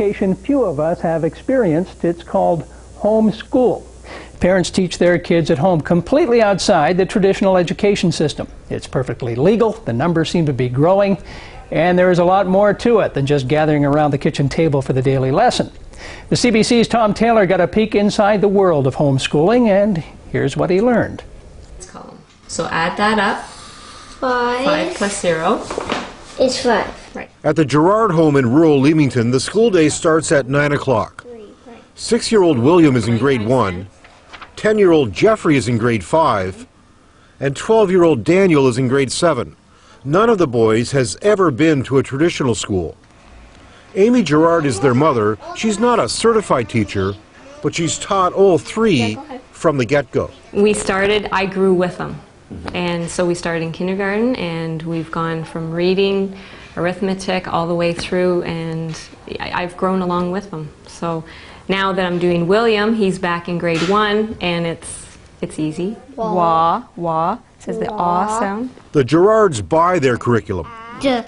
education few of us have experienced. It's called homeschool. Parents teach their kids at home completely outside the traditional education system. It's perfectly legal, the numbers seem to be growing, and there is a lot more to it than just gathering around the kitchen table for the daily lesson. The CBC's Tom Taylor got a peek inside the world of homeschooling, and here's what he learned. So add that up. 5 plus 0 is 5. Right. At the Gerard home in rural Leamington, the school day starts at 9 o'clock. 6-year-old William is in grade 1, 10-year-old Jeffrey is in grade 5, and 12-year-old Daniel is in grade 7. None of the boys has ever been to a traditional school. Amy Gerard is their mother. She's not a certified teacher, but she's taught all three from the get-go. I grew with them. And so we started in kindergarten, and we've gone from reading, arithmetic, all the way through, and I've grown along with them. So now that I'm doing William, he's back in grade 1, and it's easy. Wah, wah, says the aw sound. The Gerards buy their curriculum. Yeah.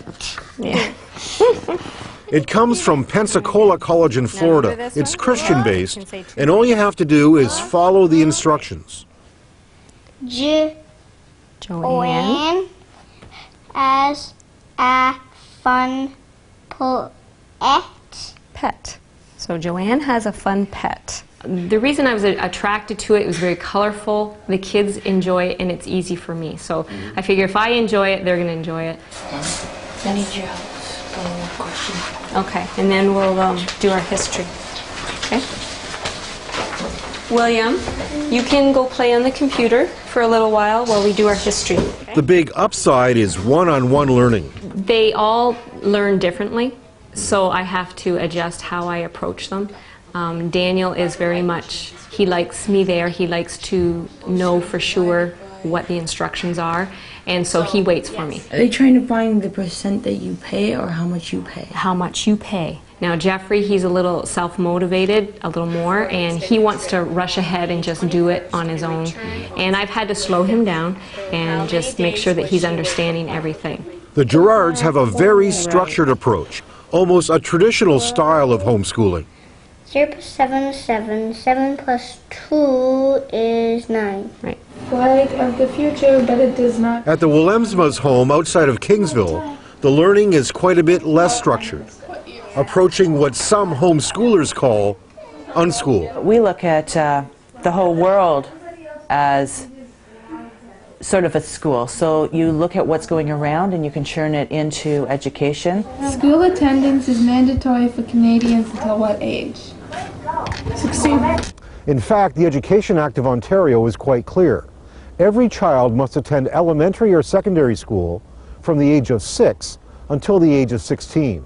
It comes from Pensacola College in Florida. It's Christian-based, and all you have to do is follow the instructions. Joanne as a fun pet. So Joanne has a fun pet. The reason I was attracted to it was very colorful. The kids enjoy it, and it's easy for me. So I figure if I enjoy it, they're going to enjoy it. I need your help. Okay, and then we'll do our history. Okay. William, you can go play on the computer for a little while we do our history. Okay? The big upside is one-on-one learning. They all learn differently, so I have to adjust how I approach them. Daniel is very much, he likes me there, he likes to know for sure what the instructions are, and so he waits for me. Are they trying to find the percent that you pay or how much you pay? How much you pay. Now Jeffrey, he's a little self-motivated, a little more, and he wants to rush ahead and just do it on his own. And I've had to slow him down and just make sure that he's understanding everything. The Gerards have a very structured approach, almost a traditional style of homeschooling. 0 plus 7 is 7. 7 plus 2 is 9. Right. Light of the future, but it does not. At the Willemsma's home outside of Kingsville, the learning is quite a bit less structured, approaching what some homeschoolers call unschool. We look at the whole world as sort of a school. So you look at what's going around and you can churn it into education. School attendance is mandatory for Canadians until what age? 16. In fact, the Education Act of Ontario is quite clear. Every child must attend elementary or secondary school from the age of 6 until the age of 16.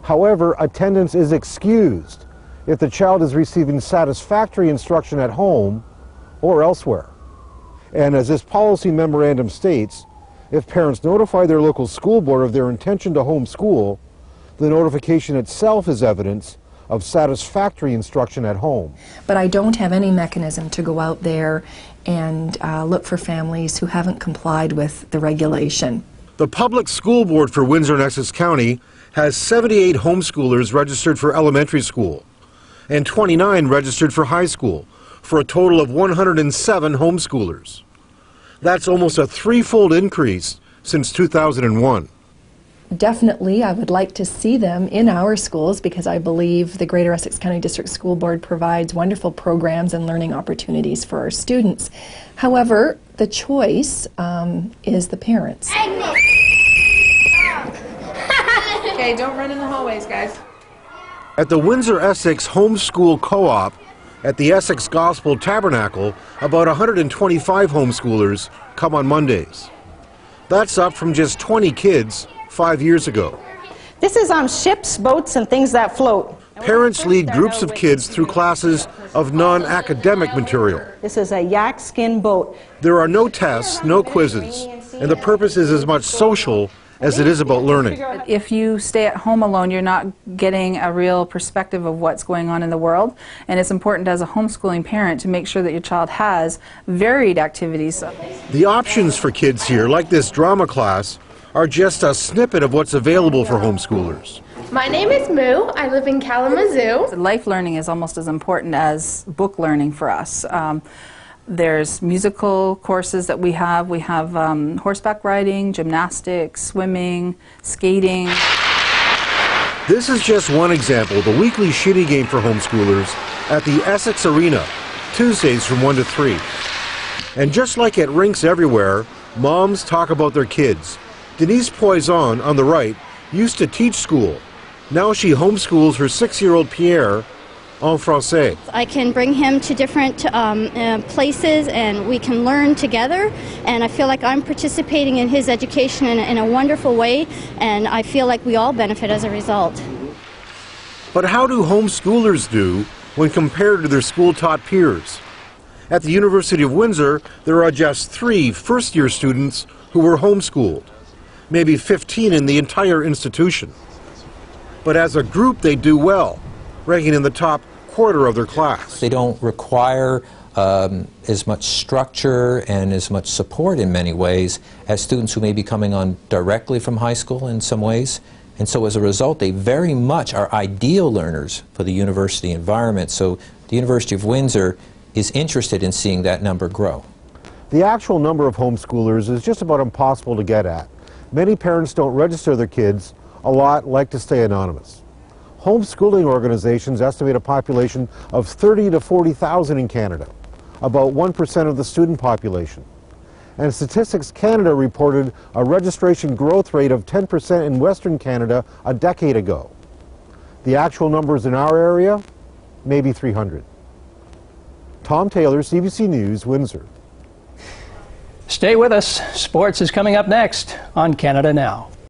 However, attendance is excused if the child is receiving satisfactory instruction at home or elsewhere. And as this policy memorandum states, if parents notify their local school board of their intention to homeschool, the notification itself is evidence of satisfactory instruction at home. But I don't have any mechanism to go out there and look for families who haven't complied with the regulation. The Public School Board for Windsor and Essex County has 78 homeschoolers registered for elementary school and 29 registered for high school, for a total of 107 homeschoolers. That's almost a threefold increase since 2001. Definitely, I would like to see them in our schools because I believe the Greater Essex County District School Board provides wonderful programs and learning opportunities for our students. However, the choice is the parents. Okay, don't run in the hallways, guys. At the Windsor Essex Homeschool Co-op at the Essex Gospel Tabernacle, about 125 homeschoolers come on Mondays. That's up from just 20 kids 5 years ago. This is on ships, boats, and things that float. Parents lead groups of kids through classes of non-academic material. This is a yak skin boat. There are no tests, no quizzes, and the purpose is as much social as it is about learning. If you stay at home alone, you're not getting a real perspective of what's going on in the world, and it's important as a homeschooling parent to make sure that your child has varied activities. The options for kids here, like this drama class, are just a snippet of what's available for homeschoolers. My name is Moo. I live in Kalamazoo. Life learning is almost as important as book learning for us. There's musical courses that we have. We have horseback riding, gymnastics, swimming, skating. This is just one example of the weekly shitty game for homeschoolers at the Essex Arena, Tuesdays from 1 to 3. And just like at rinks everywhere, moms talk about their kids. Denise Poison, on the right, used to teach school. Now she homeschools her 6-year-old Pierre en français. I can bring him to different places and we can learn together, and I feel like I'm participating in his education in a wonderful way, and I feel like we all benefit as a result. But how do homeschoolers do when compared to their school-taught peers? At the University of Windsor, there are just 3 first-year students who were homeschooled, maybe 15 in the entire institution. But as a group, they do well, ranking in the top quarter of their class. They don't require as much structure and as much support in many ways as students who may be coming on directly from high school in some ways. And so as a result, they very much are ideal learners for the university environment. So the University of Windsor is interested in seeing that number grow. The actual number of homeschoolers is just about impossible to get at. Many parents don't register their kids. A lot like to stay anonymous. Homeschooling organizations estimate a population of 30 to 40,000 in Canada, about 1% of the student population. And Statistics Canada reported a registration growth rate of 10% in Western Canada a decade ago. The actual numbers in our area, maybe 300. Tom Taylor, CBC News, Windsor. Stay with us. Sports is coming up next on Canada Now.